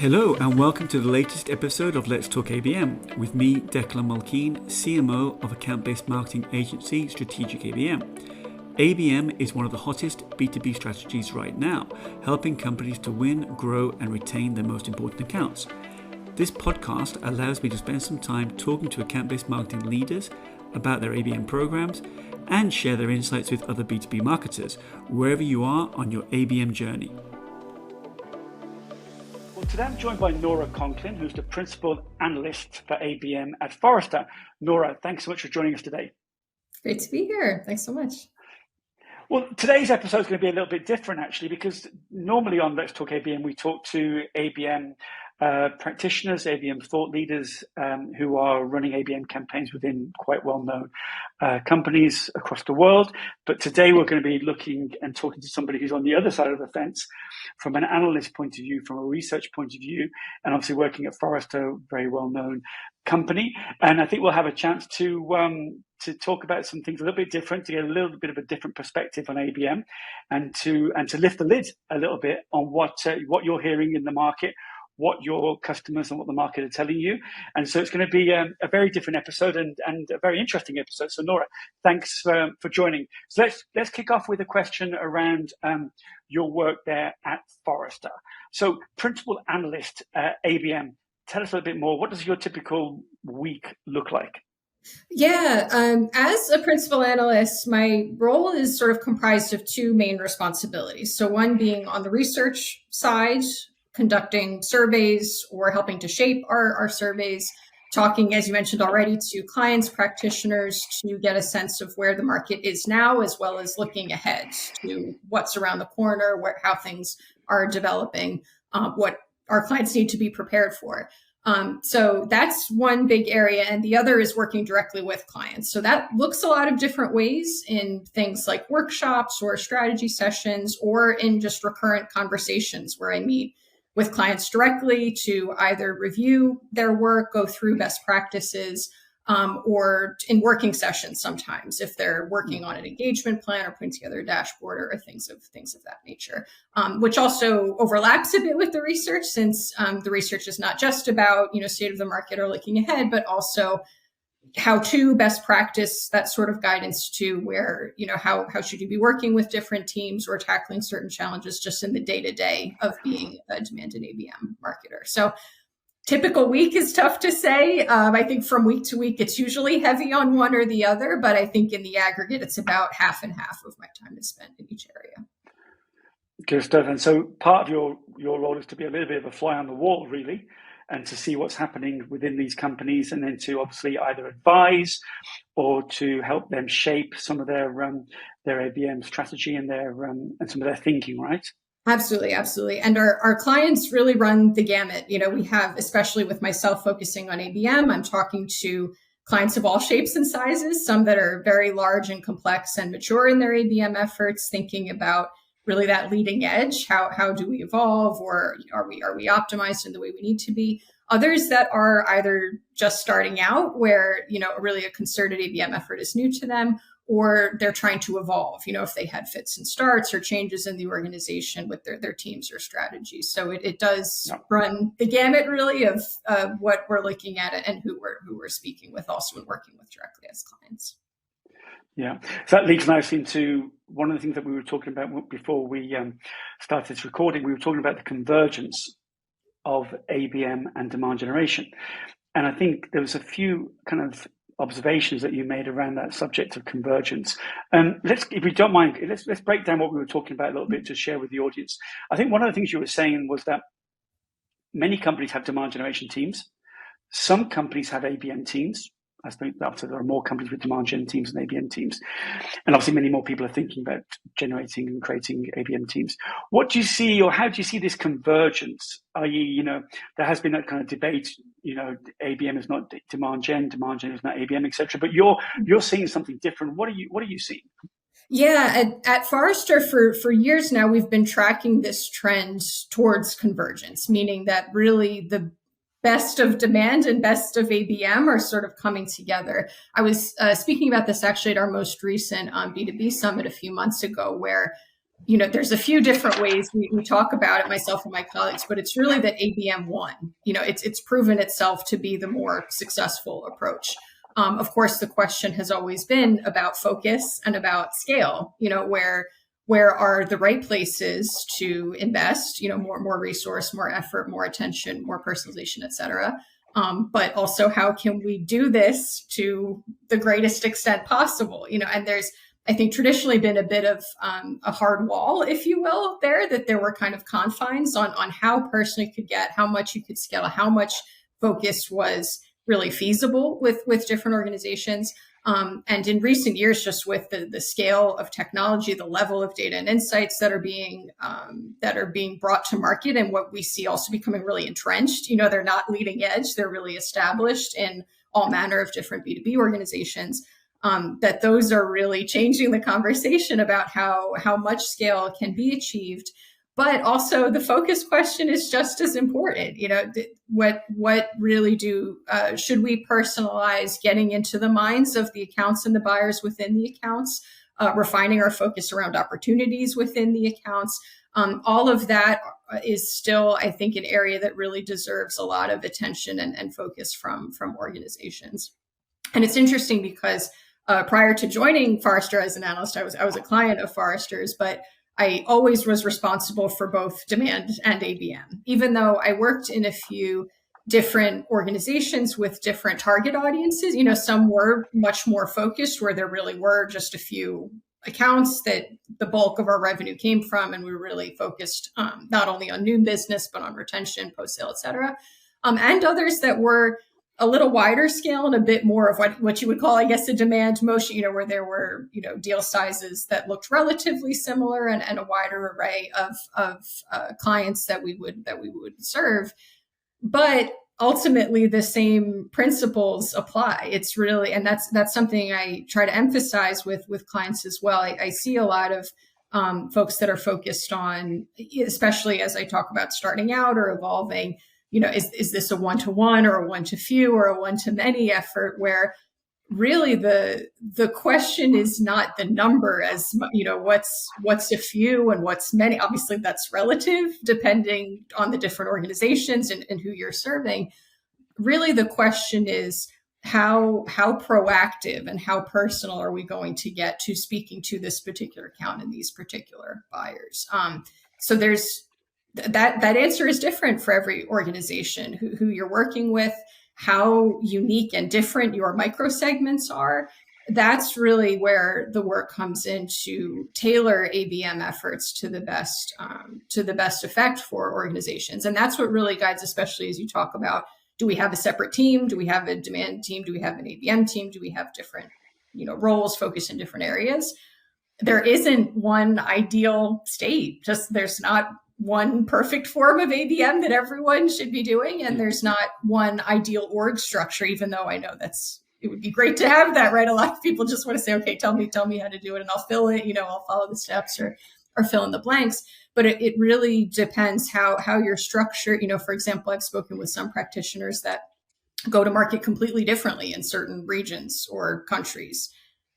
Hello and welcome to the latest episode of Let's Talk ABM with me, Declan Mulkeen, CMO of account-based marketing agency Strategic ABM. ABM is one of the hottest B2B strategies right now, helping companies to win, grow and retain their most important accounts. This podcast allows me to spend some time talking to account-based marketing leaders about their ABM programs and share their insights with other B2B marketers, wherever you are on your ABM journey. Today I'm joined by Nora Conklin, who's the Principal Analyst for ABM at Forrester. Nora, thanks so much for joining us today. Great to be here. Thanks so much. Well, today's episode is going to be a little bit different, actually, because normally on Let's Talk ABM, we talk to ABM practitioners, ABM thought leaders who are running ABM campaigns within quite well-known companies across the world. But today we're going to be looking and talking to somebody who's on the other side of the fence from an analyst point of view, from a research point of view, and obviously working at Forrester, very well-known company. And I think we'll have a chance to talk about some things a little bit different, to get a little bit of a different perspective on ABM, and to lift the lid a little bit on what you're hearing in the market, what your customers and what the market are telling you. And so it's going to be a very different episode and a very interesting episode. So Nora, thanks for joining. So let's kick off with a question around your work there at Forrester. So Principal Analyst at ABM, tell us a little bit more. What does your typical week look like? Yeah, as a principal analyst, my role is sort of comprised of two main responsibilities. So one being on the research side, conducting surveys or helping to shape our surveys, talking, as you mentioned already, to clients, practitioners to get a sense of where the market is now, as well as looking ahead to what's around the corner, how things are developing, what our clients need to be prepared for. So that's one big area. And the other is working directly with clients. So that looks a lot of different ways in things like workshops or strategy sessions, or in just recurrent conversations where I meet with clients directly to either review their work, go through best practices, or in working sessions sometimes if they're working on an engagement plan or putting together a dashboard or things of that nature, which also overlaps a bit with the research, since the research is not just about state of the market or looking ahead, but also how to best practice, that sort of guidance to where, how should you be working with different teams or tackling certain challenges just in the day-to-day of being a demand and ABM marketer. So typical week is tough to say. I think from week to week, it's usually heavy on one or the other, but I think in the aggregate, it's about half and half of my time is spent in each area. Good stuff. And so part of your role is to be a little bit of a fly on the wall, really, and to see what's happening within these companies, and then to obviously either advise or to help them shape some of their ABM strategy and and some of their thinking, right? Absolutely. And our clients really run the gamut. We have, especially with myself focusing on ABM, I'm talking to clients of all shapes and sizes, some that are very large and complex and mature in their ABM efforts, thinking about really that leading edge. How do we evolve, or are we optimized in the way we need to be? Others that are either just starting out, where really a concerted ABM effort is new to them, or they're trying to evolve, if they had fits and starts or changes in the organization with their teams or strategies. So it does run the gamut, really, of what we're looking at and who we're speaking with, also and working with directly as clients. Yeah, so that leads nicely into one of the things that we were talking about before we started this recording. We were talking about the convergence of ABM and demand generation. And I think there was a few kind of observations that you made around that subject of convergence. If you don't mind, let's break down what we were talking about a little bit to share with the audience. I think one of the things you were saying was that many companies have demand generation teams. Some companies have ABM teams. I think after there are more companies with demand gen teams and ABM teams. And obviously many more people are thinking about generating and creating ABM teams. What do you see, or how do you see this convergence? I.e., there has been that kind of debate, ABM is not demand gen is not ABM, etc. But you're seeing something different. What are you seeing? Yeah, at Forrester for years now, we've been tracking this trend towards convergence, meaning that really the best of demand and best of ABM are sort of coming together. I was speaking about this actually at our most recent B2B summit a few months ago, where there's a few different ways we talk about it, myself and my colleagues, but it's really that ABM won. It's proven itself to be the more successful approach. Of course, the question has always been about focus and about scale. Where are the right places to invest? More resource, more effort, more attention, more personalization, et cetera. But also, how can we do this to the greatest extent possible? And there's, I think, traditionally been a bit of a hard wall, if you will, that there were kind of confines on how personally you could get, how much you could scale, how much focus was really feasible with different organizations. And in recent years, just with the scale of technology, the level of data and insights that are being brought to market, and what we see also becoming really entrenched, they're not leading edge, they're really established in all manner of different B2B organizations. That those are really changing the conversation about how much scale can be achieved. But also the focus question is just as important. What really should we personalize, getting into the minds of the accounts and the buyers within the accounts, refining our focus around opportunities within the accounts. All of that is still, I think, an area that really deserves a lot of attention and focus from organizations. And it's interesting because prior to joining Forrester as an analyst, I was a client of Forrester's, but I always was responsible for both demand and ABM, even though I worked in a few different organizations with different target audiences. Some were much more focused, where there really were just a few accounts that the bulk of our revenue came from, and we were really focused not only on new business, but on retention, post-sale, et cetera. And others that were a little wider scale and a bit more of what you would call, I guess, a demand motion, where there were, deal sizes that looked relatively similar, and a wider array of clients that we would serve. But ultimately, the same principles apply. It's really, and that's something I try to emphasize with clients as well. I see a lot of folks that are focused on, especially as I talk about starting out or evolving, is this a one-to-one or a one-to-few or a one-to-many effort, where really the question is not the number as, what's a few and what's many. Obviously, that's relative depending on the different organizations and who you're serving. Really, the question is how proactive and how personal are we going to get to speaking to this particular account and these particular buyers? So there's that answer is different for every organization, who you're working with, how unique and different your micro segments are. That's really where the work comes in to tailor ABM efforts to the best effect for organizations. And that's what really guides, especially as you talk about, do we have a separate team? Do we have a demand team? Do we have an ABM team? Do we have different, roles focused in different areas? There isn't one ideal state. Just there's not one perfect form of ABM that everyone should be doing. And there's not one ideal org structure, even though I know it would be great to have that, right? A lot of people just want to say, okay, tell me how to do it, and I'll fill it, I'll follow the steps or fill in the blanks. But it really depends how you're structured. For example, I've spoken with some practitioners that go to market completely differently in certain regions or countries.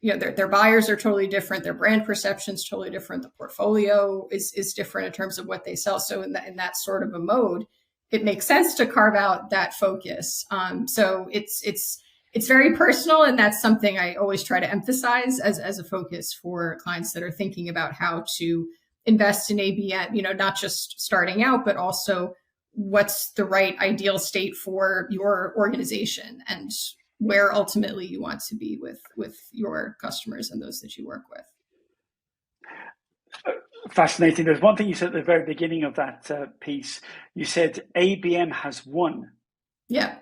Their buyers are totally different. Their brand perception is totally different. The portfolio is different in terms of what they sell. So in that sort of a mode, it makes sense to carve out that focus. So it's very personal, and that's something I always try to emphasize as a focus for clients that are thinking about how to invest in ABM. Not just starting out, but also what's the right ideal state for your organization and where ultimately you want to be with your customers and those that you work with. Fascinating. There's one thing you said at the very beginning of that piece. You said ABM has won. Yeah.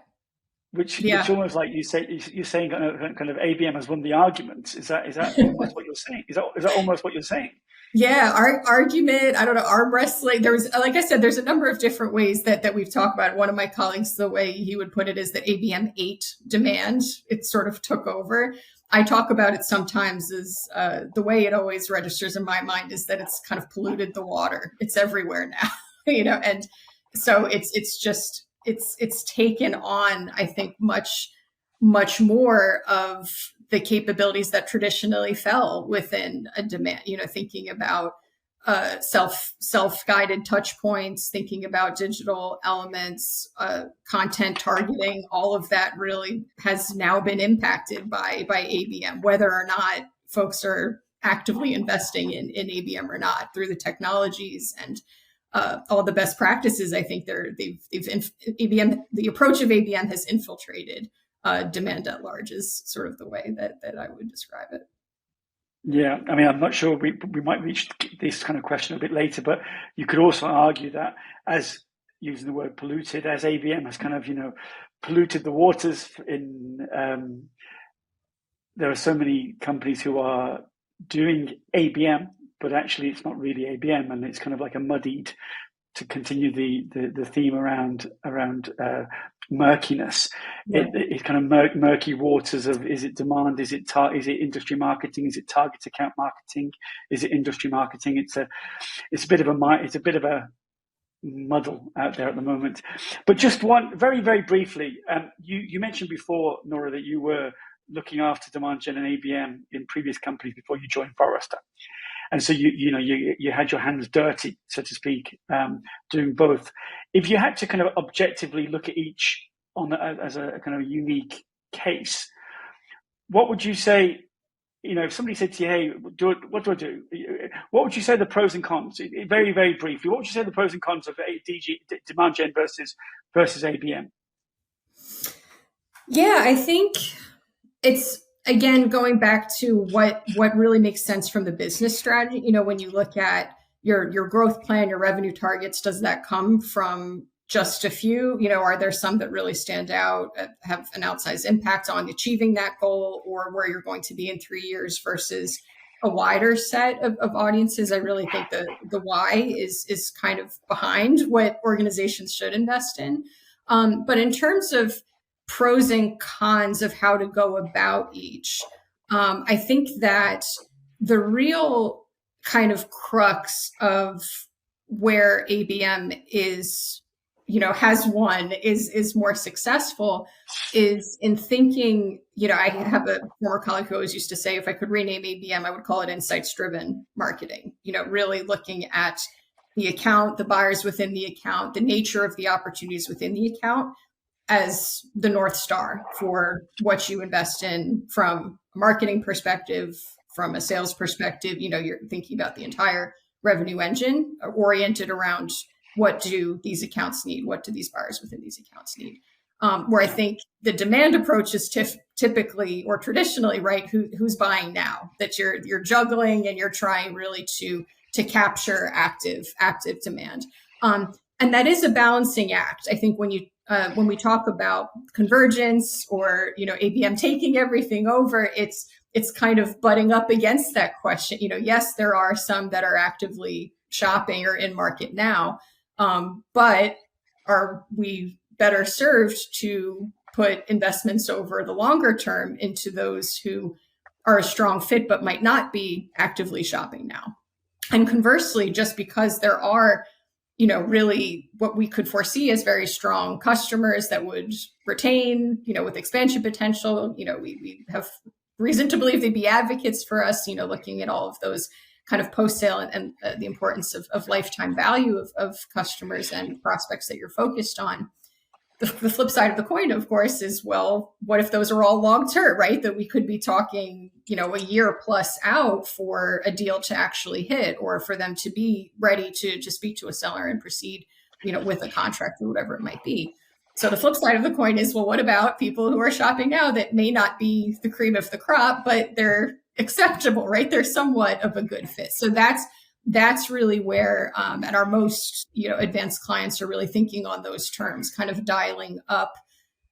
Which almost like you're saying kind of ABM has won the argument. Is that almost what you're saying? Is that almost what you're saying? Yeah, our argument, I don't know, arm wrestling. Like I said, there's a number of different ways that we've talked about it. One of my colleagues, the way he would put it is that ABM ate demand. It sort of took over. I talk about it sometimes as the way it always registers in my mind is that it's kind of polluted the water. It's everywhere now, and so it's taken on, I think, much more of the capabilities that traditionally fell within a demand, thinking about self-guided touch points, thinking about digital elements, content targeting, all of that really has now been impacted by ABM, whether or not folks are actively investing in ABM or not, through the technologies and all the best practices. I think ABM, the approach of ABM has infiltrated demand at large, is sort of the way that I would describe it. Yeah, I mean, I'm not sure we might reach this kind of question a bit later, but you could also argue that, as using the word polluted, as ABM has kind of, polluted the waters in, there are so many companies who are doing ABM, but actually it's not really ABM, and it's kind of like a muddied, to continue the theme around murkiness. Yeah. It's kind of murky waters of, is it demand, is it industry marketing, is it target account marketing, is it industry marketing? It's a bit of a muddle out there at the moment. But just one very, very briefly, you mentioned before, Nora, that you were looking after demand gen and ABM in previous companies before you joined Forrester. And so you had your hands dirty, so to speak, doing both. If you had to kind of objectively look at each as a kind of unique case, what would you say? If somebody said to you, "Hey, what do I do?" What would you say the pros and cons? Very, very briefly, what would you say the pros and cons of demand gen versus ABM? Yeah, I think it's, again, going back to what really makes sense from the business strategy. When you look at your growth plan, your revenue targets, does that come from just a few? Are there some that really stand out, have an outsized impact on achieving that goal, or where you're going to be in 3 years versus a wider set of audiences? I really think the why is kind of behind what organizations should invest in. But in terms of pros and cons of how to go about each, I think that the real kind of crux of where ABM is, has won, is more successful, is in thinking, I have a former colleague who always used to say, if I could rename ABM, I would call it insights-driven marketing, really looking at the account, the buyers within the account, the nature of the opportunities within the account as the North Star for what you invest in, from a marketing perspective, from a sales perspective. You're thinking about the entire revenue engine oriented around, what do these accounts need? What do these buyers within these accounts need? Where I think the demand approach is typically, or traditionally, right, who's buying now, that you're juggling and you're trying really to capture active demand. And that is a balancing act. I think when we talk about convergence or ABM taking everything over, it's kind of butting up against that question. Yes, there are some that are actively shopping or in market now, but are we better served to put investments over the longer term into those who are a strong fit but might not be actively shopping now? And conversely, just because there are really what we could foresee as very strong customers that would retain, with expansion potential, we have reason to believe they'd be advocates for us, looking at all of those kind of post-sale and the importance of lifetime value of customers and prospects that you're focused on. The flip side of the coin, of course, is, well, what if those are all long-term, right? That we could be talking, a year plus out for a deal to actually hit, or for them to be ready to speak to a seller and proceed, with a contract or whatever it might be. So the flip side of the coin is, well, what about people who are shopping now that may not be the cream of the crop, but they're acceptable, right? They're somewhat of a good fit. So that's really where, and our most, advanced clients are really thinking on those terms, kind of dialing up,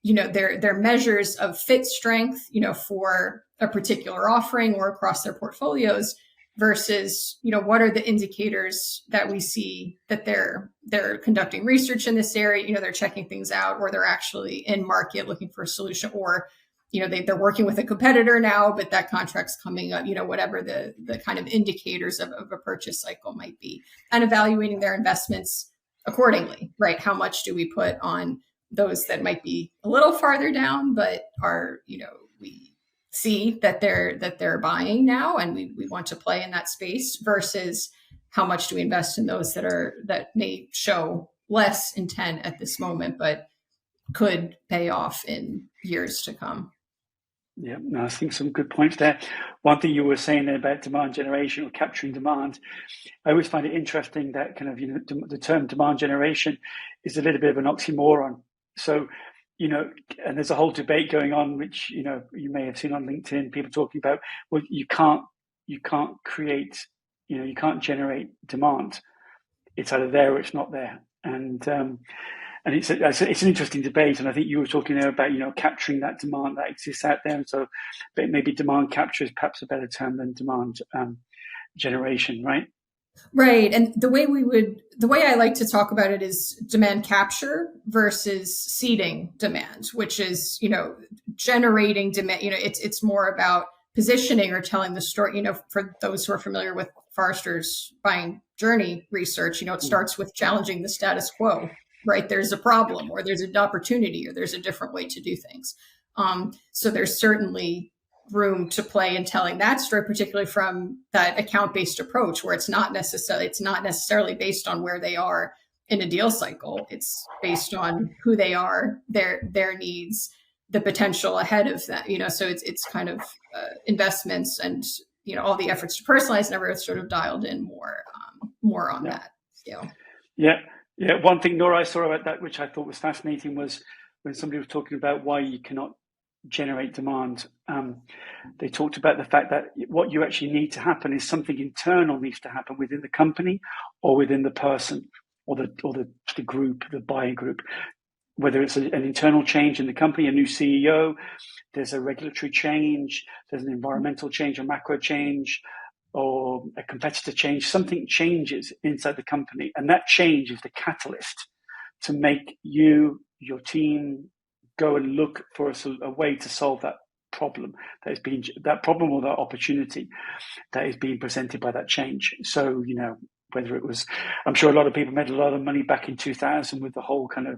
their measures of fit strength, for a particular offering or across their portfolios, versus, what are the indicators that we see that they're conducting research in this area, they're checking things out, or they're actually in market looking for a solution, or they're working with a competitor now, but that contract's coming up, whatever the kind of indicators of a purchase cycle might be, and evaluating their investments accordingly, right? How much do we put on those that might be a little farther down, but are, we see that they're buying now, and we want to play in that space, versus how much do we invest in those that may show less intent at this moment, but could pay off in years to come. Yeah, no, I think some good points there. One thing you were saying there about demand generation or capturing demand, I always find it interesting that kind of, the term demand generation is a little bit of an oxymoron. So, and there's a whole debate going on, which, you may have seen on LinkedIn, people talking about, well, you can't create, you can't generate demand. It's either there or it's not there. And it's an interesting debate, and I think you were talking there about capturing that demand that exists out there, and so maybe demand capture is perhaps a better term than demand generation, right? Right, and the way I like to talk about it is demand capture versus seeding demand, which is generating demand. It's more about positioning or telling the story. For those who are familiar with Forrester's buying journey research, it starts with challenging the status quo. Right, there's a problem, or there's an opportunity, or there's a different way to do things. So there's certainly room to play in telling that story, particularly from that account-based approach, where it's not necessarily based on where they are in a deal cycle. It's based on who they are, their needs, the potential ahead of that. So it's kind of investments and all the efforts to personalize and everything's sort of dialed in more on that scale. Yeah. Yeah, one thing, Nora, I saw about that, which I thought was fascinating, was when somebody was talking about why you cannot generate demand. They talked about the fact that what you actually need to happen is something internal needs to happen within the company or within the person or the group, the buying group. Whether it's an internal change in the company, a new CEO, there's a regulatory change, there's an environmental change, a macro change, or a competitor change, something changes inside the company. And that change is the catalyst to make your team go and look for a way to solve that problem that problem or that opportunity that is being presented by that change. So, whether it was, I'm sure a lot of people made a lot of money back in 2000 with the whole kind of,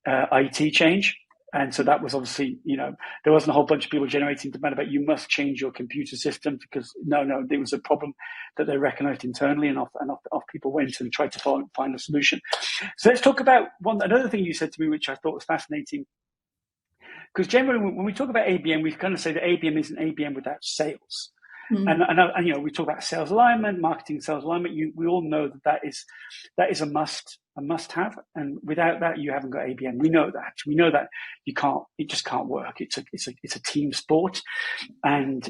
IT change. And so that was obviously, there wasn't a whole bunch of people generating demand about you must change your computer system, because no, there was a problem that they recognized internally, and off people went and tried to find a solution. So let's talk about another thing you said to me, which I thought was fascinating. Because generally, when we talk about ABM, we kind of say that ABM isn't ABM without sales. Mm-hmm. And we talk about sales alignment, marketing sales alignment. We all know that is a must have, and without that, you haven't got ABM. We know that. We know that it just can't work. It's a team sport, and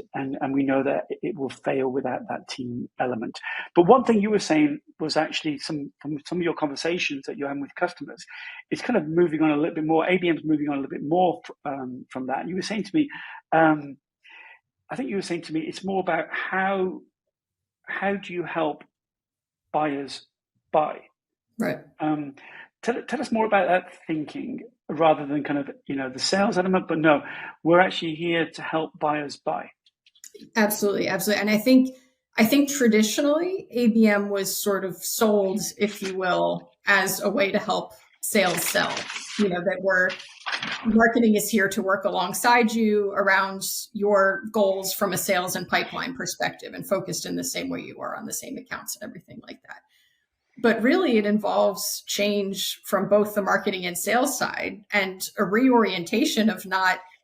we know that it will fail without that team element. But one thing you were saying was actually from some of your conversations that you're having with customers, it's kind of moving on a little bit more. ABM's moving on a little bit more from that. You were saying to me, I think you were saying to me, it's more about how do you help buyers buy? Right. Tell us more about that thinking, rather than kind of the sales element. But no, we're actually here to help buyers buy. Absolutely, and I think traditionally ABM was sort of sold, if you will, as a way to help sales sell. That marketing is here to work alongside you around your goals from a sales and pipeline perspective, and focused in the same way you are on the same accounts and everything like that. But really, it involves change from both the marketing and sales side, and a reorientation of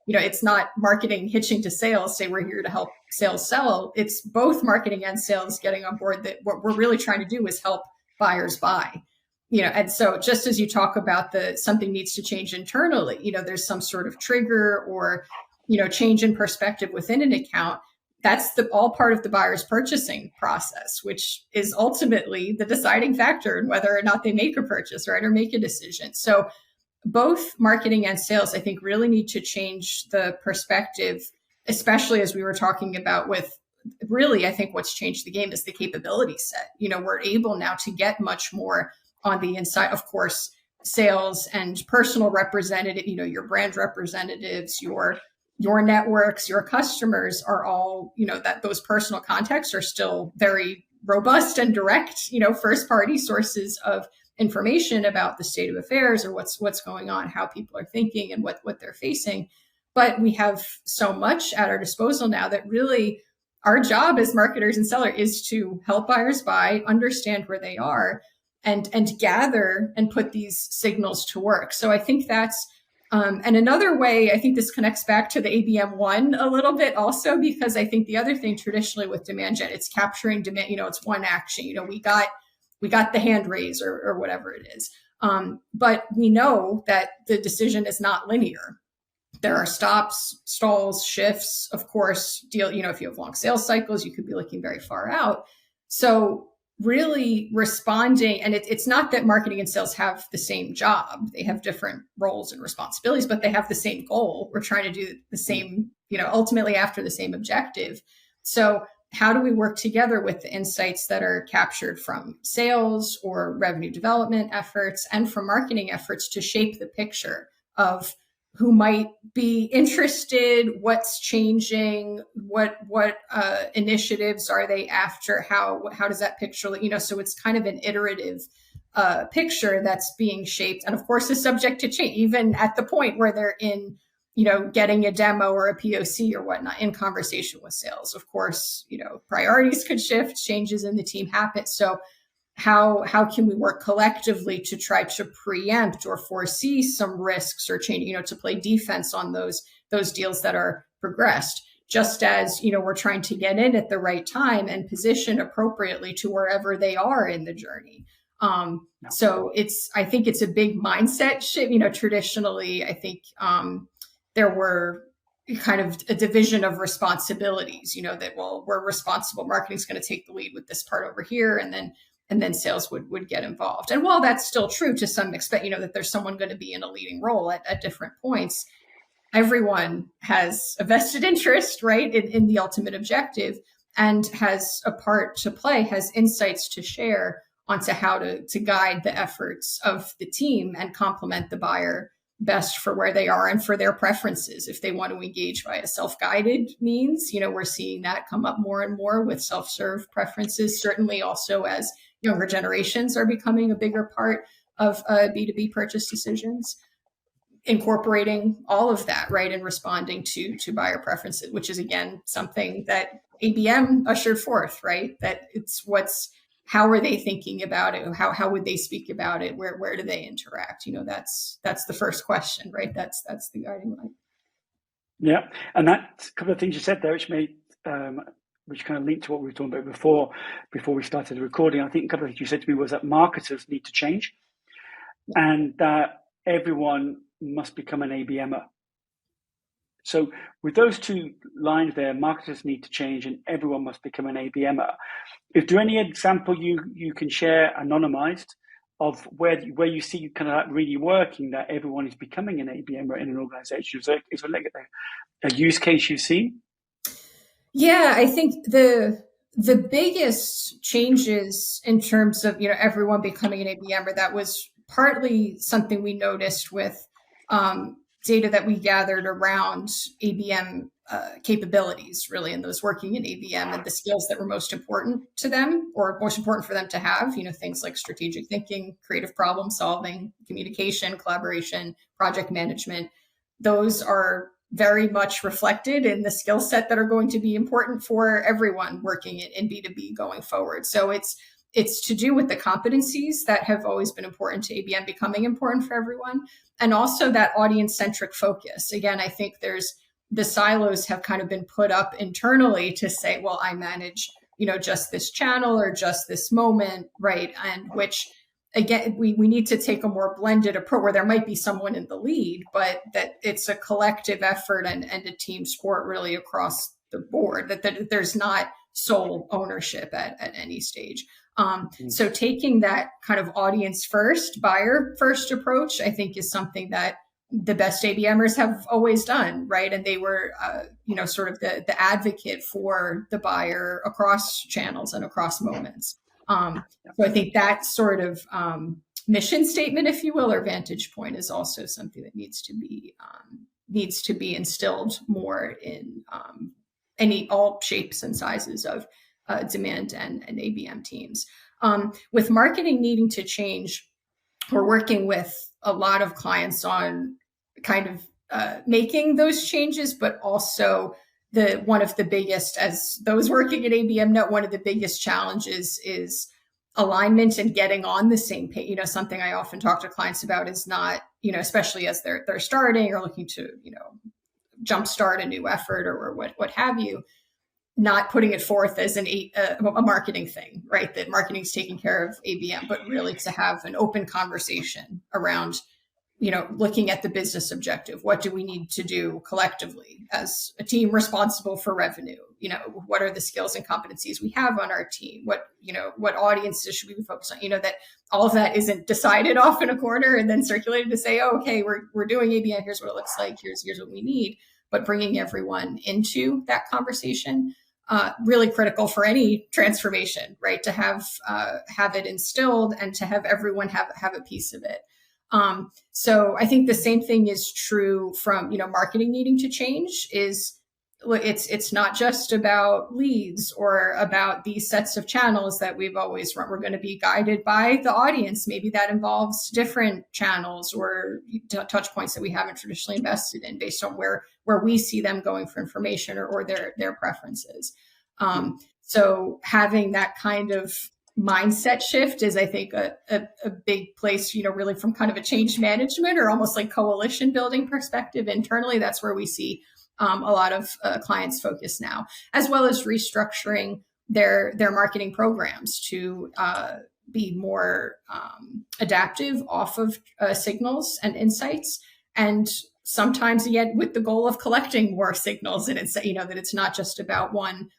it's not marketing hitching to sales, say we're here to help sales sell. It's both marketing and sales getting on board that what we're really trying to do is help buyers buy. And so just as you talk about something needs to change internally, there's some sort of trigger or, change in perspective within an account. That's all part of the buyer's purchasing process, which is ultimately the deciding factor in whether or not they make a purchase, right, or make a decision. So both marketing and sales, I think, really need to change the perspective, especially as we were talking about with really, I think what's changed the game is the capability set. We're able now to get much more on the inside, of course, sales and personal representative, your brand representatives, your networks, your customers are all, that those personal contacts are still very robust and direct, first party sources of information about the state of affairs or what's going on, how people are thinking and what they're facing. But we have so much at our disposal now that really our job as marketers and sellers is to help buyers buy, understand where they are, and gather and put these signals to work. So I think that's and another way, I think this connects back to the ABM one a little bit also, because I think the other thing traditionally with demand gen, it's capturing demand, it's one action, we got the hand raise or whatever it is. But we know that the decision is not linear. There are stops, stalls, shifts, of course, if you have long sales cycles, you could be looking very far out. So really responding, and it's not that marketing and sales have the same job. They have different roles and responsibilities, but they have the same goal. We're trying to do the same, ultimately after the same objective. So how do we work together with the insights that are captured from sales or revenue development efforts and from marketing efforts to shape the picture of who might be interested, what's changing, what initiatives are they after, how does that picture, so it's kind of an iterative picture that's being shaped. And of course, is subject to change, even at the point where they're in, getting a demo or a POC or whatnot in conversation with sales. Of course, priorities could shift, changes in the team happen. So how can we work collectively to try to preempt or foresee some risks or change, to play defense on those deals that are progressed, just as, we're trying to get in at the right time and position appropriately to wherever they are in the journey. So I think it's a big mindset shift. Traditionally, I think there were kind of a division of responsibilities, that, we're responsible, marketing's going to take the lead with this part over here, and then sales would get involved. And while that's still true to some extent, that there's someone going to be in a leading role at different points, everyone has a vested interest, right, in the ultimate objective, and has a part to play, has insights to share onto how to guide the efforts of the team and complement the buyer best for where they are and for their preferences. If they want to engage via self-guided means, we're seeing that come up more and more with self-serve preferences, certainly also as younger generations are becoming a bigger part of B2B purchase decisions, incorporating all of that, right, and responding to buyer preferences, which is, again, something that ABM ushered forth, right, that it's how are they thinking about it? How would they speak about it? Where do they interact? That's the first question, right? That's the guiding light. Yeah, and that couple of things you said there, which kind of linked to what we were talking about before we started the recording. I think a couple of things you said to me was that marketers need to change, and that everyone must become an ABMer. So with those two lines there, marketers need to change and everyone must become an ABMer. Is there any example you can share, anonymized, of where you see kind of that really working, that everyone is becoming an ABMer in an organization? Is there like a use case you see? Yeah, I think the biggest changes in terms of, everyone becoming an ABMer, that was partly something we noticed with data that we gathered around ABM capabilities, really, and those working in ABM and the skills that were most important to them or most important for them to have, things like strategic thinking, creative problem solving, communication, collaboration, project management. Those are very much reflected in the skill set that are going to be important for everyone working in B2B going forward. So it's to do with the competencies that have always been important to ABM becoming important for everyone, and also that audience-centric focus. Again, I think the silos have kind of been put up internally to say, well, I manage, just this channel or just this moment, right? And which, again, we need to take a more blended approach where there might be someone in the lead, but that it's a collective effort and a team sport really across the board, that there's not sole ownership at any stage. So taking that kind of audience first, buyer first approach, I think is something that the best ABMers have always done, right? And they were, sort of the advocate for the buyer across channels and across moments. So I think that sort of mission statement, if you will, or vantage point is also something that needs to be instilled more in all shapes and sizes of demand and ABM teams. With marketing needing to change, we're working with a lot of clients on kind of making those changes, but also one of the biggest, as those working at ABM know, one of the biggest challenges is alignment and getting on the same page. Something I often talk to clients about is not, especially as they're starting or looking to, jumpstart a new effort or what have you, not putting it forth as a marketing thing, right? That marketing is taking care of ABM, but really to have an open conversation around, looking at the business objective. What do we need to do collectively as a team responsible for revenue? What are the skills and competencies we have on our team? What audiences should we be focused on? That all of that isn't decided off in a corner and then circulated to say, oh, okay, we're doing ABM. Here's what it looks like. Here's what we need. But bringing everyone into that conversation, really critical for any transformation, right? To have it instilled and to have everyone have a piece of it. So I think the same thing is true from, marketing needing to change. It's not just about leads or about these sets of channels that we've always run. We're going to be guided by the audience. Maybe that involves different channels or touch points that we haven't traditionally invested in based on where we see them going for information or their preferences. So having that kind of mindset shift is, I think, a big place, really from kind of a change management or almost like coalition building perspective internally. That's where we see a lot of clients focus now, as well as restructuring their marketing programs to be more adaptive off of signals and insights. And sometimes, yet with the goal of collecting more signals and it's, that it's not just about one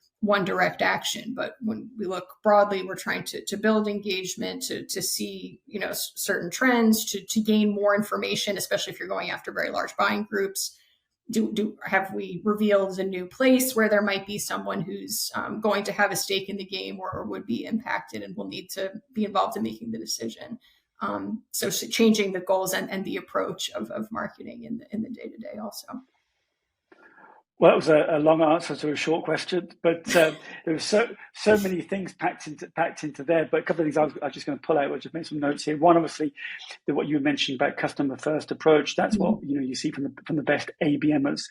direct action, but when we look broadly, we're trying to build engagement, to see, certain trends, to gain more information, especially if you're going after very large buying groups. Have we revealed a new place where there might be someone who's going to have a stake in the game or would be impacted and will need to be involved in making the decision? So changing the goals and the approach of marketing in the day-to-day also. Well, that was a long answer to a short question, but there were so many things packed into there. But a couple of things I was just going to pull out, which I've made some notes here. One, obviously, what you mentioned about customer first approach. That's what you see from the best ABMers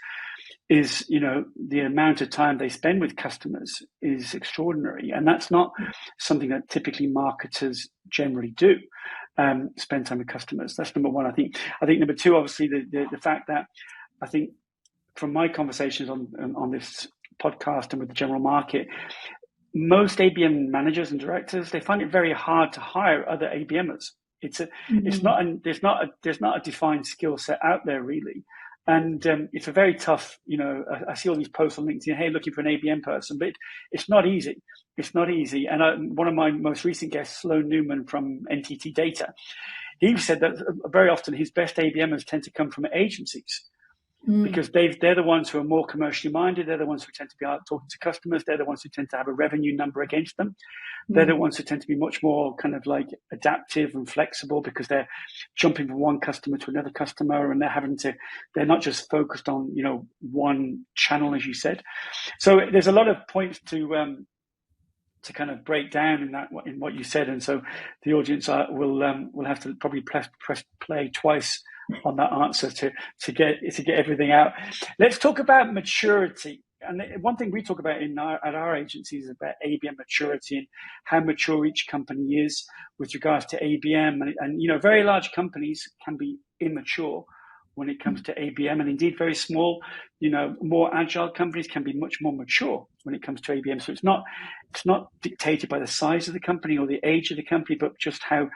is the amount of time they spend with customers is extraordinary, and that's not something that typically marketers generally do. Spend time with customers. That's number one. I think number two, obviously, the fact that I think, from my conversations on this podcast and with the general market, most ABM managers and directors, they find it very hard to hire other ABMers. There's not a defined skill set out there really, and it's a very tough. I see all these posts on LinkedIn. Hey, looking for an ABM person, but it's not easy. It's not easy. And one of my most recent guests, Sloan Newman from NTT Data, he said that very often his best ABMers tend to come from agencies. Because they're the ones who are more commercially minded. They're the ones who tend to be out talking to customers. They're the ones who tend to have a revenue number against them. They're the ones who tend to be much more kind of like adaptive and flexible because they're jumping from one customer to another customer, and they're not just focused on one channel, as you said. So there's a lot of points to kind of break down in what you said, and so the audience will have to probably press play twice on that answer to get everything out. Let's talk about maturity. And one thing we talk about at our agency is about ABM maturity and how mature each company is with regards to ABM. And very large companies can be immature when it comes to ABM, and indeed very small, more agile companies can be much more mature when it comes to ABM. So it's not dictated by the size of the company or the age of the company, but just how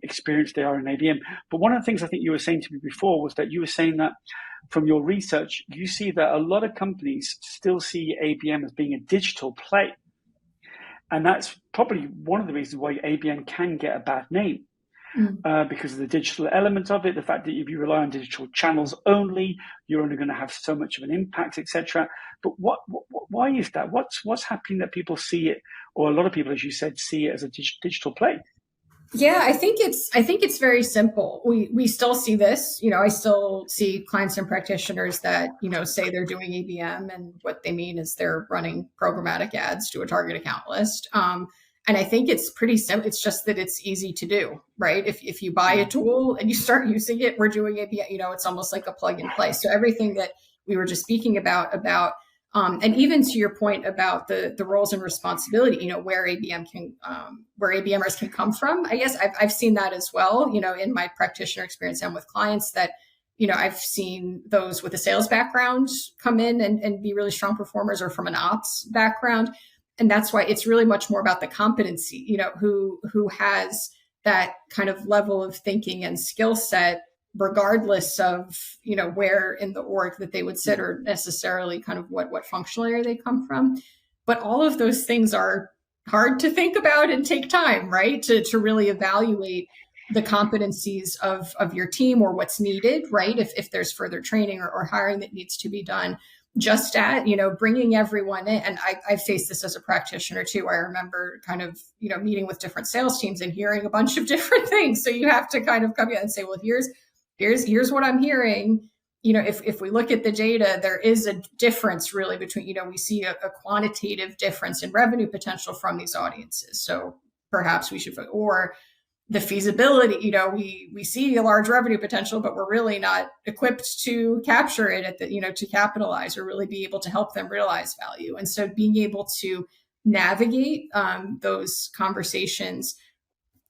experienced they are in ABM. But one of the things I think you were saying to me before was that you were saying that from your research, you see that a lot of companies still see ABM as being a digital play. And that's probably one of the reasons why ABM can get a bad name. Because of the digital element of it, the fact that if you rely on digital channels only, you're only going to have so much of an impact, etc. But why is that? What's happening that people see it, or a lot of people, as you said, see it as a digital play? Yeah, I think it's very simple. We still see this. I still see clients and practitioners that say they're doing ABM, and what they mean is they're running programmatic ads to a target account list. And I think it's pretty simple. It's just that it's easy to do, right? If you buy a tool and you start using it, we're doing ABM, it's almost like a plug and play. So everything that we were just speaking about, and even to your point about the roles and responsibility, where where ABMers can come from. I guess I've seen that as well, in my practitioner experience and with clients that, I've seen those with a sales background come in and be really strong performers, or from an ops background. And that's why it's really much more about the competency, who has that kind of level of thinking and skill set, regardless of, where in the org that they would sit, or necessarily kind of what functional area they come from. But all of those things are hard to think about and take time, right? To really evaluate the competencies of your team, or what's needed, right? If there's further training or hiring that needs to be done, just at, bringing everyone in. And I faced this as a practitioner too. I remember kind of, meeting with different sales teams and hearing a bunch of different things. So you have to kind of come in and say, well, here's what I'm hearing. If we look at the data, there is a difference really between, we see a quantitative difference in revenue potential from these audiences. So perhaps we should, or the feasibility, we see a large revenue potential, but we're really not equipped to capture it at the, to capitalize or really be able to help them realize value. And so being able to navigate those conversations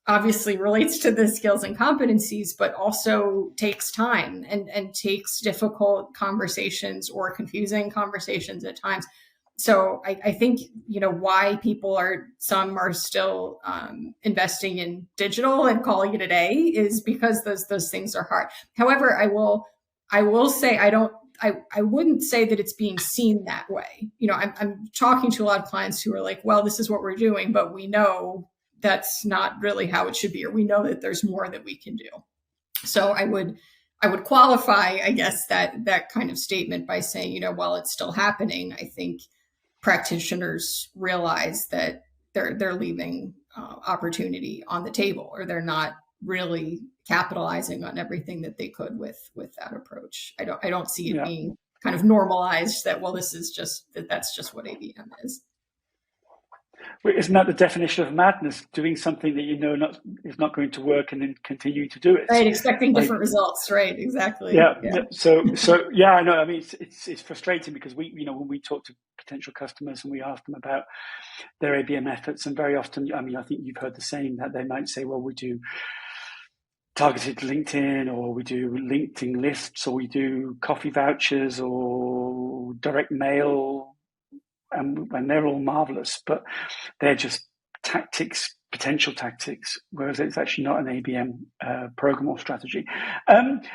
obviously relates to the skills and competencies, but also takes time and takes difficult conversations or confusing conversations at times. So I think, why some are still investing in digital and calling it a day is because those things are hard. However, I will say, I wouldn't say that it's being seen that way. I'm talking to a lot of clients who are like, well, this is what we're doing, but we know that's not really how it should be, or we know that there's more that we can do. So I would qualify, I guess, that kind of statement by saying, while it's still happening, I think practitioners realize that they're leaving opportunity on the table, or they're not really capitalizing on everything that they could with that approach. I don't see it being kind of normalized that, well, that's just what ABM is. Well, isn't that the definition of madness? Doing something that is not going to work and then continue to do it. Right, expecting different results. Right, exactly. Yeah. So yeah, I know. I mean, it's frustrating because when we talk to potential customers and we ask them about their ABM efforts, and very often, I mean, I think you've heard the same, that they might say, well, we do targeted LinkedIn, or we do LinkedIn lists, or we do coffee vouchers, or direct mail. And they're all marvelous, but they're just potential tactics, whereas it's actually not an ABM program or strategy.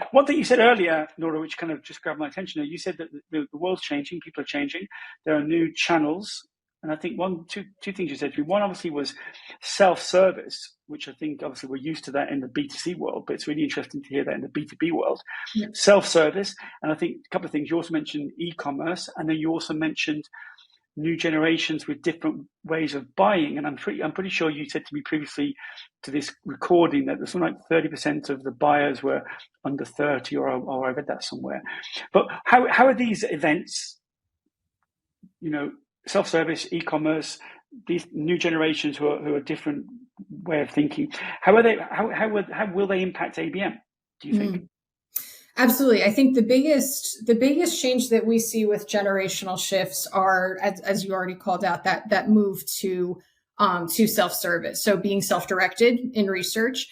One thing you said earlier, Nora, which kind of just grabbed my attention, you said that the world's changing, people are changing, there are new channels. And I think two things you said to me. One obviously was self-service, which I think obviously we're used to that in the B2C world, but it's really interesting to hear that in the B2B world. Yeah. Self-service. And I think a couple of things. You also mentioned e-commerce, and then you also mentioned new generations with different ways of buying. And I'm pretty sure you said to me previously to this recording that there's something like 30% of the buyers were under 30, or I read that somewhere. But how are these events, self-service, e-commerce, these new generations who are different way of thinking, how will they impact ABM, do you think? Absolutely. I think the biggest change that we see with generational shifts are, as you already called out, that move to self-service. So being self-directed in research,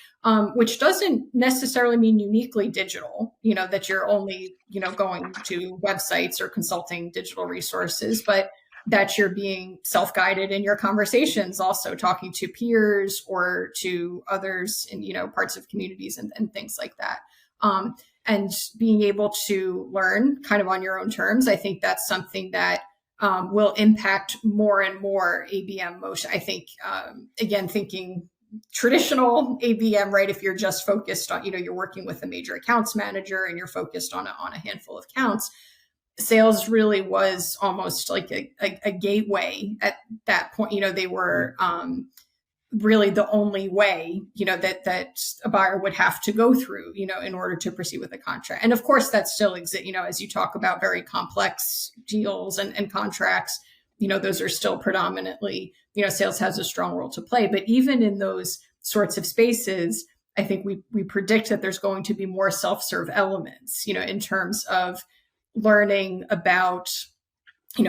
which doesn't necessarily mean uniquely digital, that you're only, going to websites or consulting digital resources, but that you're being self-guided in your conversations, also talking to peers or to others in, parts of communities and things like that. And being able to learn kind of on your own terms. I think that's something that will impact more and more ABM motion. I think, again, thinking traditional ABM, right? If you're just focused on, you're working with a major accounts manager and you're focused on a handful of accounts, sales really was almost like a gateway at that point. They were really the only way, that a buyer would have to go through, in order to proceed with a contract. And of course that still exists, as you talk about very complex deals and contracts, those are still predominantly, sales has a strong role to play. But even in those sorts of spaces, I think we predict that there's going to be more self-serve elements, in terms of learning about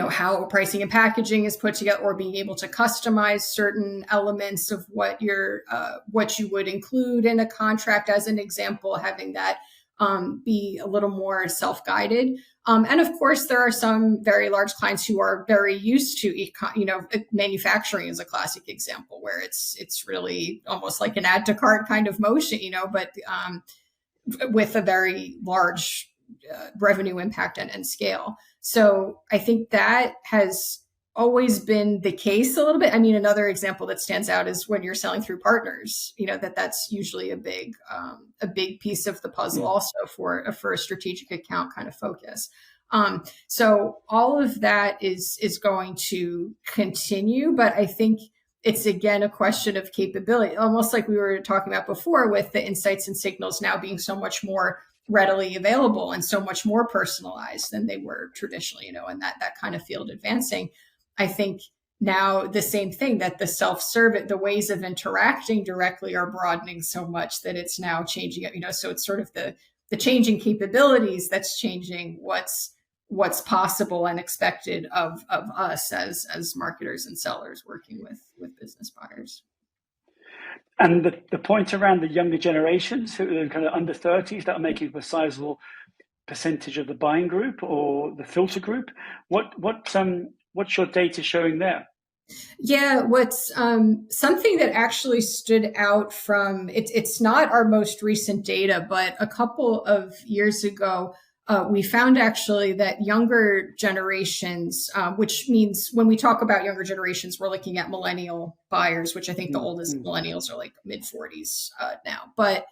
how pricing and packaging is put together, or being able to customize certain elements of what you would include in a contract. As an example, having that be a little more self-guided. And of course, there are some very large clients who are very used to, manufacturing is a classic example where it's really almost like an add to cart kind of motion, but with a very large revenue impact and scale. So I think that has always been the case a little bit. I mean, another example that stands out is when you're selling through partners, that's usually a big piece of the puzzle also for a strategic account kind of focus. So all of that is going to continue, but I think it's again a question of capability, almost like we were talking about before with the insights and signals now being so much more readily available and so much more personalized than they were traditionally, and that kind of field advancing. I think now the same thing, that the self-serve, the ways of interacting directly are broadening so much that it's now changing it, so it's sort of the changing capabilities that's changing what's possible and expected of us as marketers and sellers working with business buyers. And the point around the younger generations who are kind of under 30s that are making a sizable percentage of the buying group or the filter group, what's your data showing there? Yeah, what's something that actually stood out from it's not our most recent data, but a couple of years ago, we found actually that younger generations, which means when we talk about younger generations, we're looking at millennial buyers, which I think the oldest millennials are like mid 40s now, but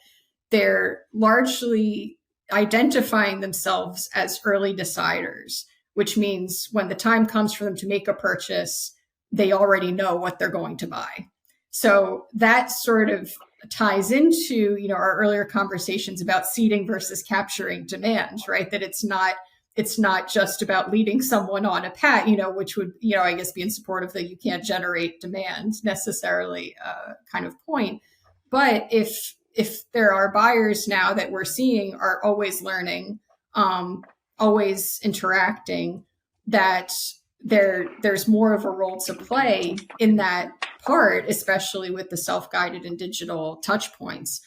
they're largely identifying themselves as early deciders, which means when the time comes for them to make a purchase, they already know what they're going to buy. So that sort of ties into, our earlier conversations about seeding versus capturing demand, right? That it's not just about leading someone on a path, which would, I guess be in support of the you can't generate demand necessarily kind of point. But if there are buyers now that we're seeing are always learning, always interacting, that there's more of a role to play in that part, especially with the self-guided and digital touch points.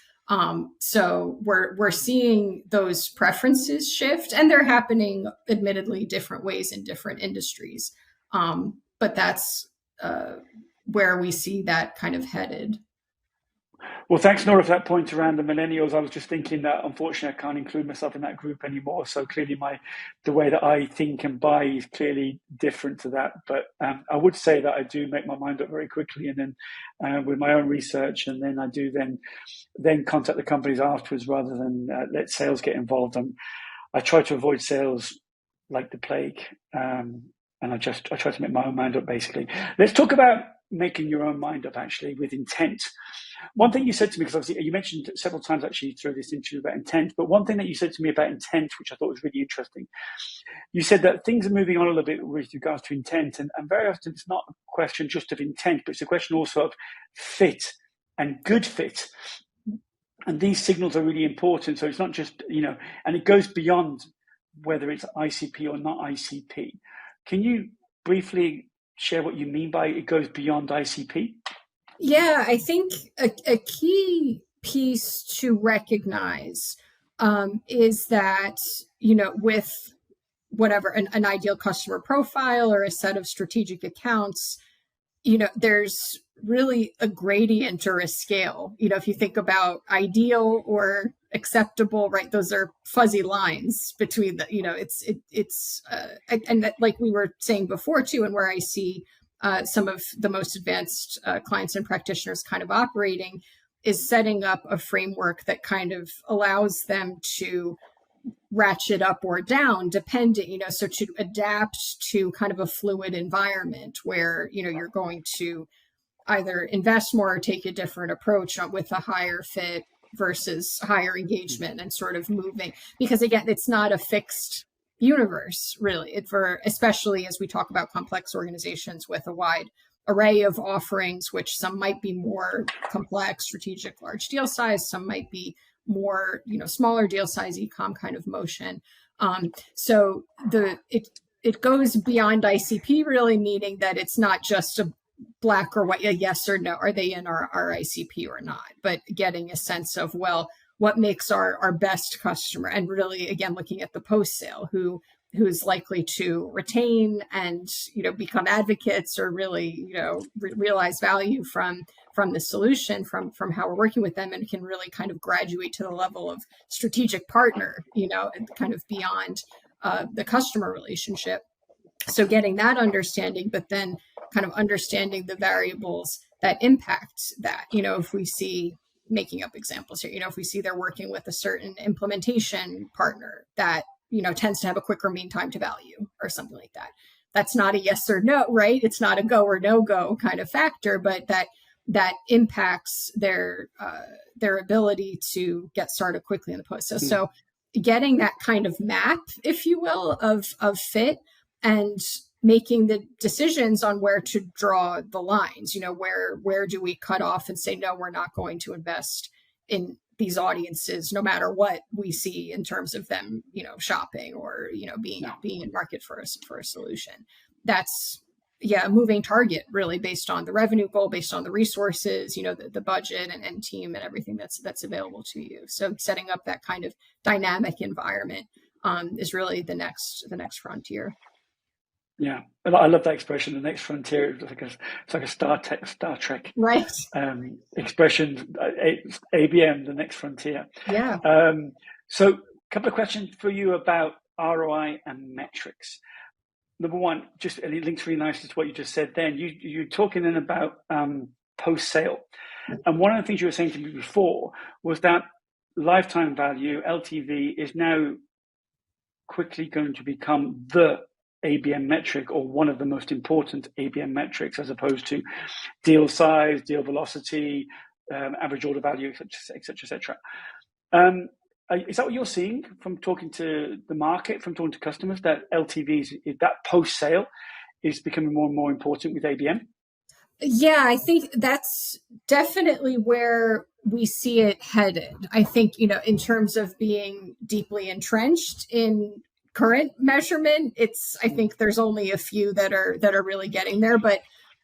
So we're seeing those preferences shift, and they're happening admittedly different ways in different industries. But that's where we see that kind of headed. Well, thanks, Nora, for that point around the millennials. I was just thinking that, unfortunately, I can't include myself in that group anymore. So clearly the way that I think and buy is clearly different to that. But I would say that I do make my mind up very quickly, and then with my own research, and then I do then contact the companies afterwards rather than let sales get involved. I try to avoid sales like the plague, and I try to make my own mind up, basically. Let's talk about making your own mind up, actually, with intent. One thing you said to me, because obviously you mentioned several times actually through this interview about intent, but one thing that you said to me about intent, which I thought was really interesting, you said that things are moving on a little bit with regards to intent, and very often it's not a question just of intent, but it's a question also of fit and good fit. And these signals are really important. So it's not just, and it goes beyond whether it's ICP or not ICP. Can you briefly share what you mean by it goes beyond ICP? Yeah, I think a key piece to recognize is that, with whatever, an ideal customer profile or a set of strategic accounts, there's really a gradient or a scale. If you think about ideal or acceptable, right, those are fuzzy lines between the, and like we were saying before too, and where I see some of the most advanced clients and practitioners kind of operating is setting up a framework that kind of allows them to ratchet up or down depending, so to adapt to kind of a fluid environment where, you're going to either invest more or take a different approach with a higher fit versus higher engagement, and sort of moving, because again, it's not a fixed universe really, especially as we talk about complex organizations with a wide array of offerings, which some might be more complex, strategic, large deal size, some might be more, smaller deal size, e-com kind of motion. So it goes beyond ICP, really, meaning that it's not just a black or white, a yes or no, are they in our ICP or not, but getting a sense of, well, what makes our best customer, and really, again, looking at the post-sale, who's likely to retain and, become advocates or really, realize value from the solution, from how we're working with them, and can really kind of graduate to the level of strategic partner, and kind of beyond the customer relationship. So getting that understanding, but then kind of understanding the variables that impact that. If we see, making up examples here, if we see they're working with a certain implementation partner that, tends to have a quicker mean time to value or something like that. That's not a yes or no, right? It's not a go or no go kind of factor, but that impacts their ability to get started quickly in the process. Mm-hmm. So getting that kind of map, if you will, of fit, and making the decisions on where to draw the lines, where do we cut off and say, no, we're not going to invest in these audiences, no matter what we see in terms of them, shopping or, being in market for a solution. That's a moving target, really, based on the revenue goal, based on the resources, the budget and team and everything that's available to you. So setting up that kind of dynamic environment is really the next frontier. Yeah, I love that expression. The next frontier. It's like a Star Trek, right? Expression. ABM, the next frontier. Yeah. So, a couple of questions for you about ROI and metrics. Number one, and it links really nicely to what you just said. Then you're talking then about post sale, and one of the things you were saying to me before was that lifetime value (LTV) is now quickly going to become the ABM metric, or one of the most important ABM metrics, as opposed to deal size, deal velocity, average order value, et cetera. Is that what you're seeing from talking to the market, from talking to customers, that LTVs, that post-sale is becoming more and more important with ABM? Yeah, I think that's definitely where we see it headed. I think, in terms of being deeply entrenched in current measurement, I think there's only a few that are really getting there, but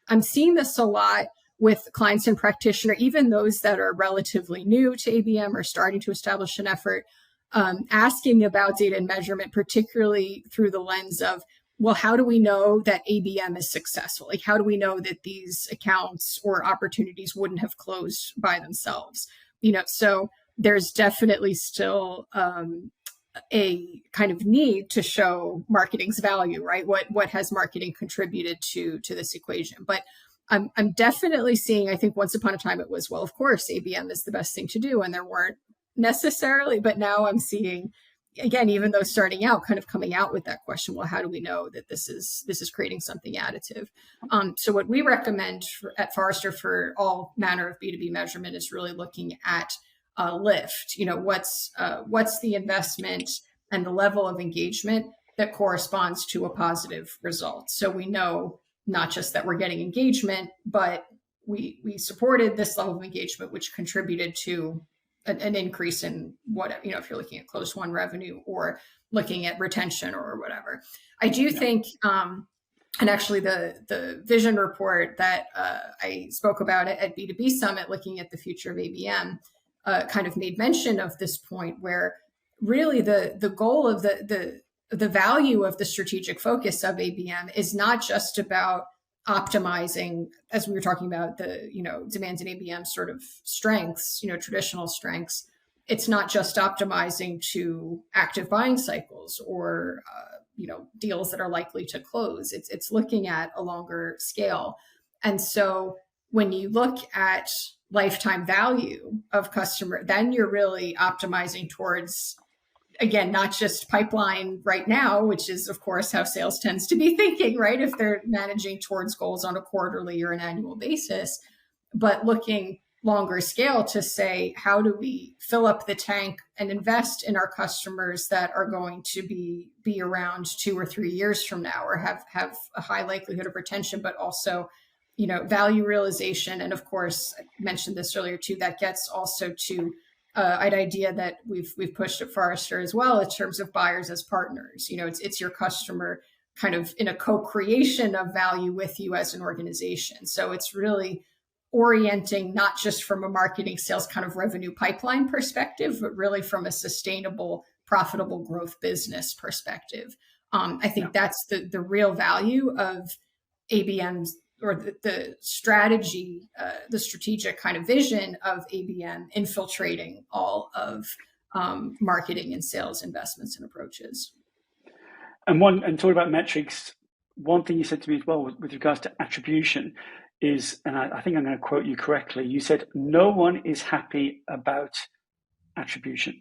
I'm seeing this a lot with clients and practitioner, even those that are relatively new to ABM or starting to establish an effort, asking about data and measurement, particularly through the lens of, well, how do we know that ABM is successful? Like, how do we know that these accounts or opportunities wouldn't have closed by themselves? So there's definitely still a kind of need to show marketing's value, right? What has marketing contributed to this equation? But I'm definitely seeing, I think once upon a time it was, well, of course, ABM is the best thing to do, and there weren't necessarily, but now I'm seeing, again, even though starting out, kind of coming out with that question, well, how do we know that this is creating something additive? So what we recommend at Forrester for all manner of B2B measurement is really looking at lift. What's the investment and the level of engagement that corresponds to a positive result. So we know not just that we're getting engagement, but we supported this level of engagement, which contributed to an increase in what, if you're looking at closed won revenue or looking at retention or whatever. I do think, and actually the vision report that I spoke about at B2B Summit, looking at the future of ABM, kind of made mention of this point where really the goal of the value of the strategic focus of ABM is not just about optimizing, as we were talking about, the demands in ABM sort of strengths, traditional strengths. It's not just optimizing to active buying cycles or deals that are likely to close. It's looking at a longer scale. And so when you look at lifetime value of customer, then you're really optimizing towards, again, not just pipeline right now, which is, of course, how sales tends to be thinking, right? If they're managing towards goals on a quarterly or an annual basis, but looking longer scale to say, how do we fill up the tank and invest in our customers that are going to be around 2 or 3 years from now, or have a high likelihood of retention, but also, value realization. And of course, I mentioned this earlier too, that gets also to an idea that we've pushed at Forrester as well in terms of buyers as partners. It's your customer kind of in a co-creation of value with you as an organization. So it's really orienting not just from a marketing sales kind of revenue pipeline perspective, but really from a sustainable, profitable growth business perspective. I think that's the real value of ABM's or the strategy, the strategic kind of vision of ABM infiltrating all of marketing and sales investments and approaches. And talking about metrics, one thing you said to me as well with regards to attribution is, and I think I'm going to quote you correctly, you said, no one is happy about attribution.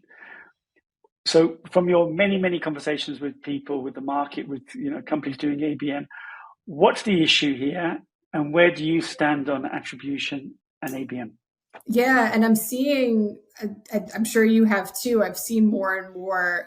So from your many, many conversations with people, with the market, with companies doing ABM, what's the issue here and where do you stand on attribution and ABM? Yeah, and I'm seeing, I'm sure you have too, I've seen more and more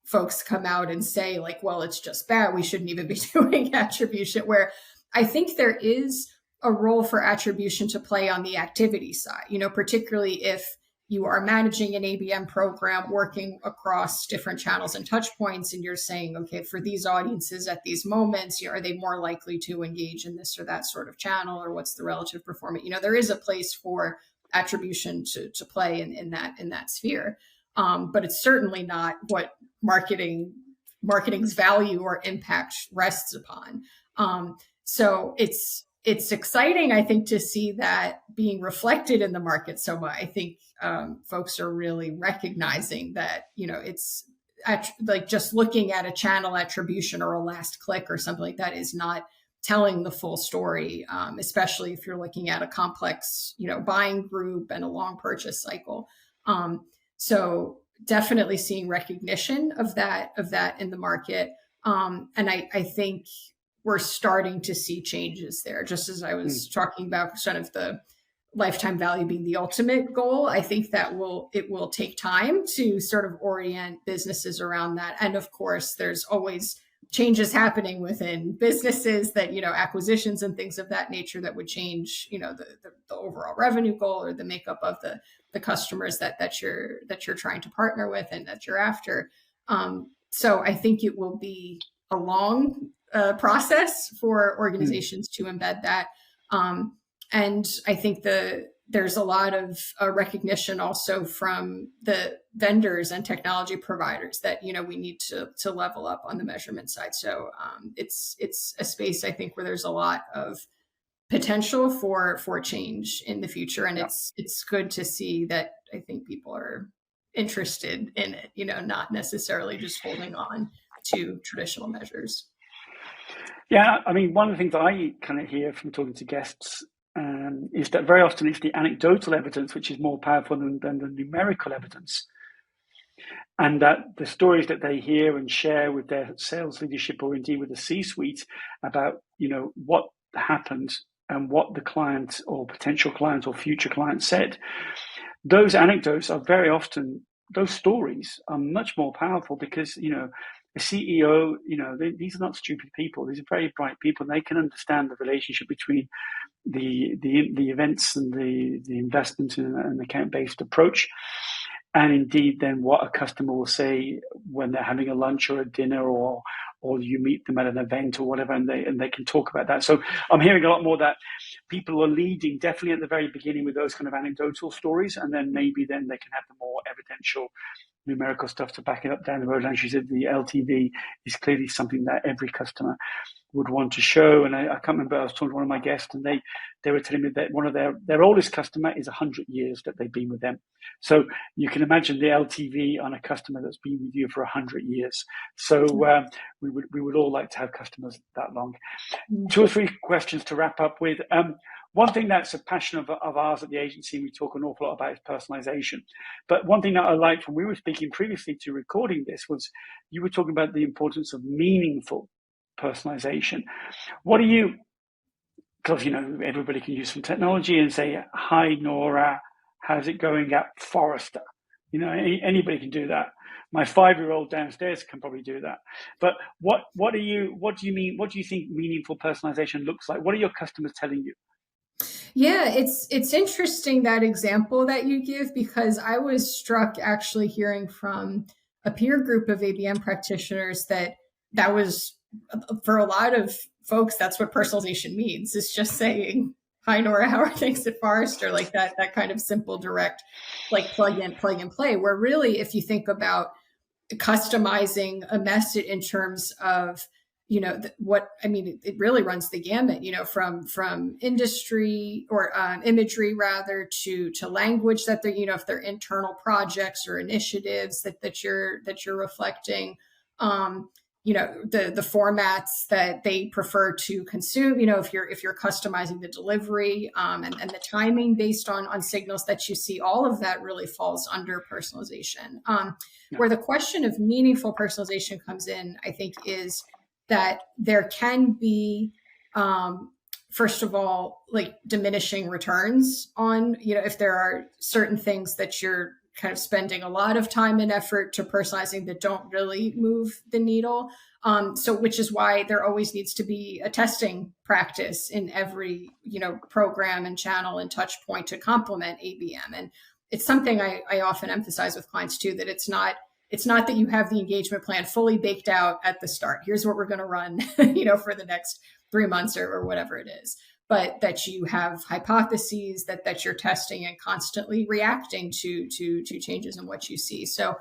folks come out and say like, well, it's just bad. We shouldn't even be doing attribution, where I think there is a role for attribution to play on the activity side, particularly if you are managing an ABM program, working across different channels and touch points, and you're saying, okay, for these audiences at these moments, are they more likely to engage in this or that sort of channel, or what's the relative performance? There is a place for attribution to play in that sphere, but it's certainly not what marketing's value or impact rests upon. So it's exciting, I think, to see that being reflected in the market so much. I think folks are really recognizing that, it's like just looking at a channel attribution or a last click or something like that is not telling the full story, especially if you're looking at a complex, buying group and a long purchase cycle. So definitely seeing recognition of that in the market. And I think we're starting to see changes there, just as I was talking about sort of the lifetime value being the ultimate goal. I think that it will take time to sort of orient businesses around that. And of course, there's always changes happening within businesses that, acquisitions and things of that nature that would change, the overall revenue goal or the makeup of the customers that you're trying to partner with and that you're after. So I think it will be a long process for organizations to embed that. And I think there's a lot of recognition also from the vendors and technology providers that, we need to level up on the measurement side. So it's a space, I think, where there's a lot of potential for change in the future. And it's good to see that I think people are interested in it, not necessarily just holding on to traditional measures. Yeah, I mean, one of the things I kind of hear from talking to guests is that very often it's the anecdotal evidence which is more powerful than the numerical evidence. And that the stories that they hear and share with their sales leadership or indeed with the C-suite about, what happened and what the client or potential client or future client said, those anecdotes are very often, those stories are much more powerful because, a CEO, these are not stupid people. These are very bright people, and they can understand the relationship between the events and the investment and an account-based approach, and indeed then what a customer will say when they're having a lunch or a dinner or you meet them at an event or whatever, and they can talk about that. So I'm hearing a lot more that people are leading definitely at the very beginning with those kind of anecdotal stories, and then maybe then they can have the more evidential numerical stuff to back it up down the road. And as you said, the LTV is clearly something that every customer would want to show. And I can't remember, I was talking to one of my guests and they were telling me that one of their oldest customer is 100 years that they've been with them. So you can imagine the LTV on a customer that's been with you for 100 years. So we would all like to have customers that long. 2 or 3 questions to wrap up with. One thing that's a passion of ours at the agency, we talk an awful lot about, is personalization. But one thing that I liked when we were speaking previously to recording this was you were talking about the importance of meaningful personalization. What do you, because everybody can use some technology and say, hi Nora, how's it going at Forrester? Anybody can do that. My 5-year-old downstairs can probably do that. But what do you mean? What do you think meaningful personalization looks like? What are your customers telling you? Yeah, it's interesting, that example that you give, because I was struck actually hearing from a peer group of ABM practitioners that was, for a lot of folks, that's what personalization means. It's just saying, "Hi Nora, how are things at Forrester?" Like that kind of simple, direct, like plug in, plug and play. Where really, if you think about customizing a message in terms of, what I mean, it really runs the gamut, from industry or imagery rather, to language that they're, if they're internal projects or initiatives that you're reflecting, the formats that they prefer to consume, if you're customizing the delivery, and the timing based on signals that you see. All of that really falls under personalization. Where the question of meaningful personalization comes in, I think, is that there can be, first of all, like diminishing returns on, if there are certain things that you're kind of spending a lot of time and effort to personalizing that don't really move the needle. So which is why there always needs to be a testing practice in every, program and channel and touch point to complement ABM. And it's something I often emphasize with clients too, that it's not that you have the engagement plan fully baked out at the start. Here's what we're going to run, for the next 3 months or whatever it is, but that you have hypotheses that you're testing and constantly reacting to changes in what you see. So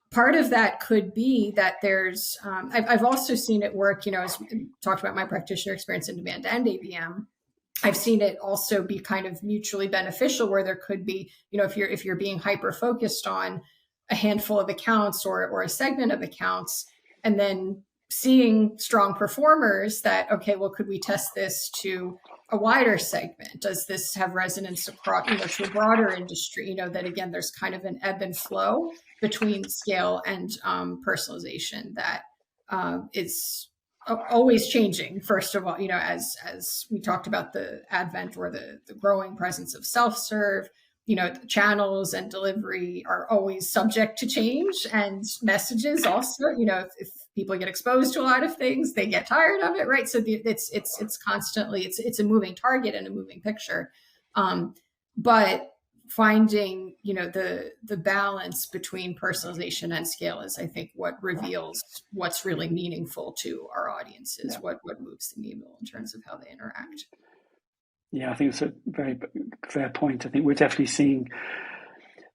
part of that could be that there's, I've also seen it work, as we talked about my practitioner experience in demand and ABM. I've seen it also be kind of mutually beneficial, where there could be, if you're being hyper focused on a handful of accounts or a segment of accounts, and then seeing strong performers, that, okay, well, could we test this to a wider segment? Does this have resonance across, to a broader industry? That again, there's kind of an ebb and flow between scale and personalization that is always changing. First of all, as we talked about, the advent or the growing presence of self-serve, channels and delivery are always subject to change, and messages also, if people get exposed to a lot of things, they get tired of it, right? So it's constantly, it's a moving target and a moving picture. But finding, the balance between personalization and scale is, I think, what reveals what's really meaningful to our audiences, what moves the needle in terms of how they interact. Yeah, I think it's a very fair point. I think we're definitely seeing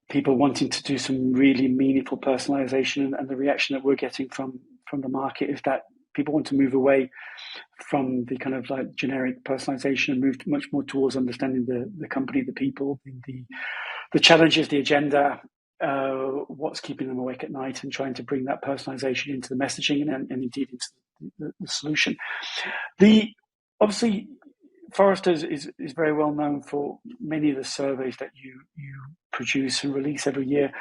people wanting to do some really meaningful personalization, and the reaction that we're getting from the market is that people want to move away from the kind of like generic personalization and move much more towards understanding the company, the people, the challenges, the agenda, what's keeping them awake at night, and trying to bring that personalization into the messaging and indeed into the solution. Obviously, Forrester is very well known for many of the surveys that you produce and release every year.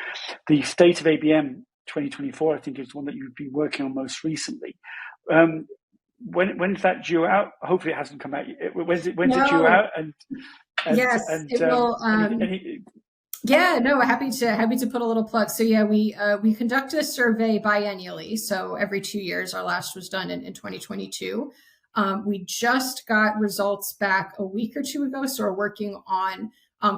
The State of ABM 2024, I think, is one that you've been working on most recently. When's that due out? Hopefully, it hasn't come out yet. When's it due out? And yes, it will. Yeah, no, happy to put a little plug. So yeah, we conduct a survey biennially, so every 2 years. Our last was done in 2022. We just got results back a week or two ago, so we're working on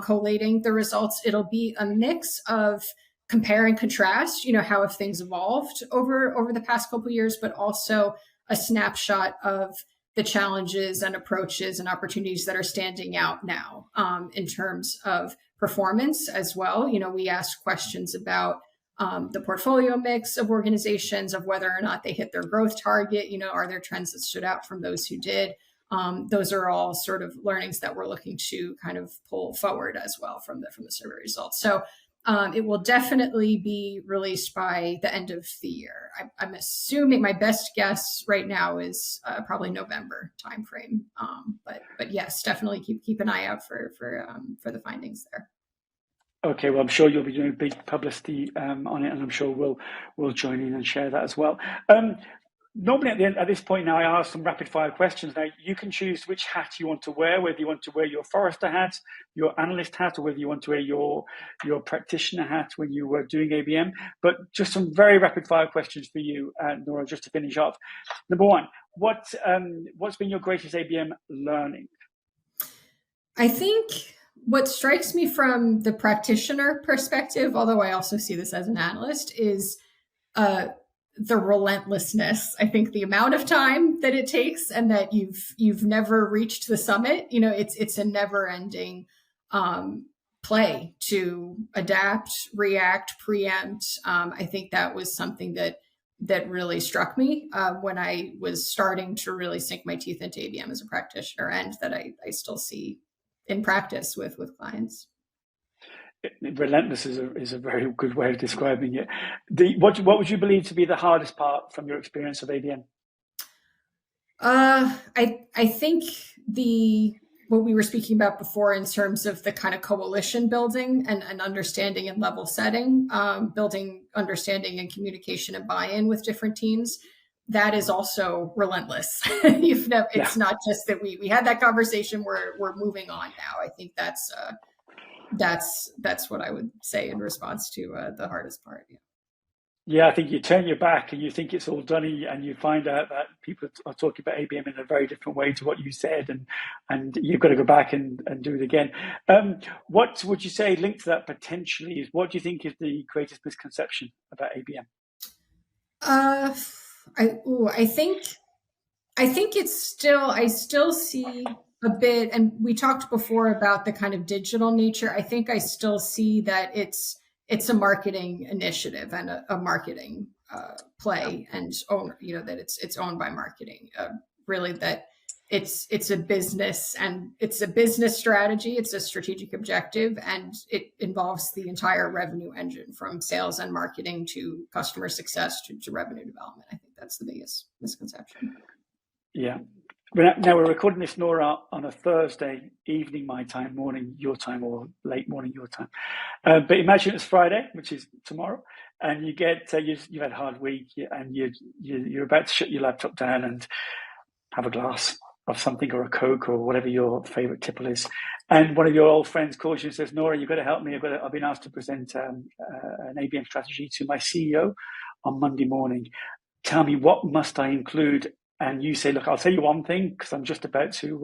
collating the results. It'll be a mix of compare and contrast, how have things evolved over the past couple of years, but also a snapshot of the challenges and approaches and opportunities that are standing out now, in terms of performance as well. We ask questions about the portfolio mix of organizations, of whether or not they hit their growth target. Are there trends that stood out from those who did? Those are all sort of learnings that we're looking to kind of pull forward as well from the survey results. So it will definitely be released by the end of the year. I'm assuming, my best guess right now is probably November timeframe. But yes, definitely keep an eye out for the findings there. Okay, well, I'm sure you'll be doing big publicity on it, and I'm sure we'll join in and share that as well. Normally at this point now, I ask some rapid fire questions. Now, you can choose which hat you want to wear, whether you want to wear your Forrester hat, your analyst hat, or whether you want to wear your practitioner hat when you were doing ABM. But just some very rapid fire questions for you, Nora, just to finish off. Number one, what's been your greatest ABM learning? I think what strikes me from the practitioner perspective, although I also see this as an analyst, is the relentlessness. I think the amount of time that it takes, and that you've never reached the summit. It's a never ending play to adapt, react, preempt. I think that was something that really struck me when I was starting to really sink my teeth into ABM as a practitioner, and that I still see in practice with clients. Relentless is a very good way of describing it. What would you believe to be the hardest part from your experience of ABM? I think what we were speaking about before in terms of the kind of coalition building and understanding and level setting, building understanding and communication and buy-in with different teams. That is also relentless. It's not just that we had that conversation. We're moving on now. I think that's what I would say in response to the hardest part. Yeah, I think you turn your back and you think it's all done, and you find out that people are talking about ABM in a very different way to what you said, and you've got to go back and do it again. What would you say, linked to that potentially, is what do you think is the greatest misconception about ABM? I think I still see a bit, and we talked before about the kind of digital nature. I think I still see that it's a marketing initiative and a marketing play, and that it's owned by marketing. Really, that it's a business, and it's a business strategy. It's a strategic objective, and it involves the entire revenue engine, from sales and marketing to customer success to revenue development. I think that's the biggest misconception. Yeah. Now we're recording this, Nora, on a Thursday evening, my time, morning your time, or late morning your time. But imagine it's Friday, which is tomorrow, and you get you've had a hard week, and you're about to shut your laptop down and have a glass of something, or a Coke, or whatever your favorite tipple is, and one of your old friends calls you and says, "Nora, you've got to help me. I've been asked to present an ABM strategy to my CEO on Monday morning. Tell me, what must I include?" And you say, "Look, I'll tell you one thing, because I'm just about to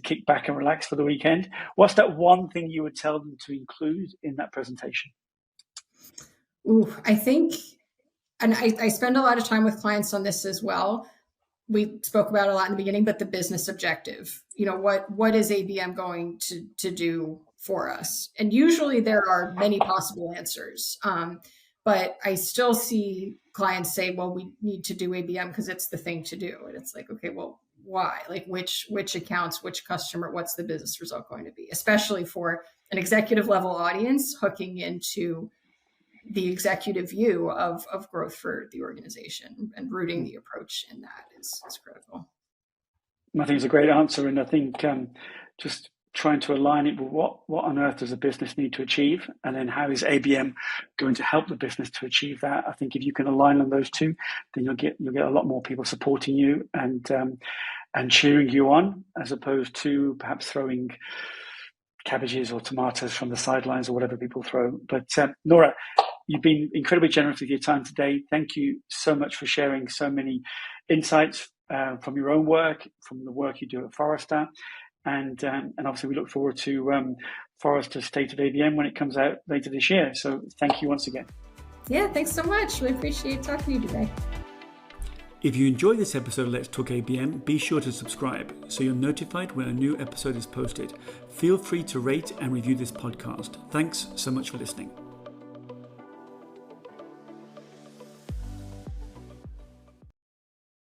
kick back and relax for the weekend." What's that one thing you would tell them to include in that presentation? I think, and I spend a lot of time with clients on this as well. We spoke about it a lot in the beginning, but the business objective. What is ABM going to do for us? And usually there are many possible answers. But I still see clients say, "Well, we need to do ABM because it's the thing to do." And it's like, okay, well, why? Like which accounts, which customer, what's the business result going to be? Especially for an executive level audience, hooking into the executive view of growth for the organization, and rooting the approach in that is critical. I think it's a great answer. And I think just trying to align it with what on earth does a business need to achieve, and then how is ABM going to help the business to achieve that. I think if you can align on those two, then you'll get a lot more people supporting you and cheering you on, as opposed to perhaps throwing cabbages or tomatoes from the sidelines, or whatever people throw. But Nora, you've been incredibly generous with your time today. Thank you so much for sharing so many insights from your own work, from the work you do at Forrester. And obviously we look forward to Forrester's State of ABM when it comes out later this year. So thank you once again. Yeah, thanks so much. We appreciate talking to you today. If you enjoyed this episode of Let's Talk ABM, be sure to subscribe so you're notified when a new episode is posted. Feel free to rate and review this podcast. Thanks so much for listening.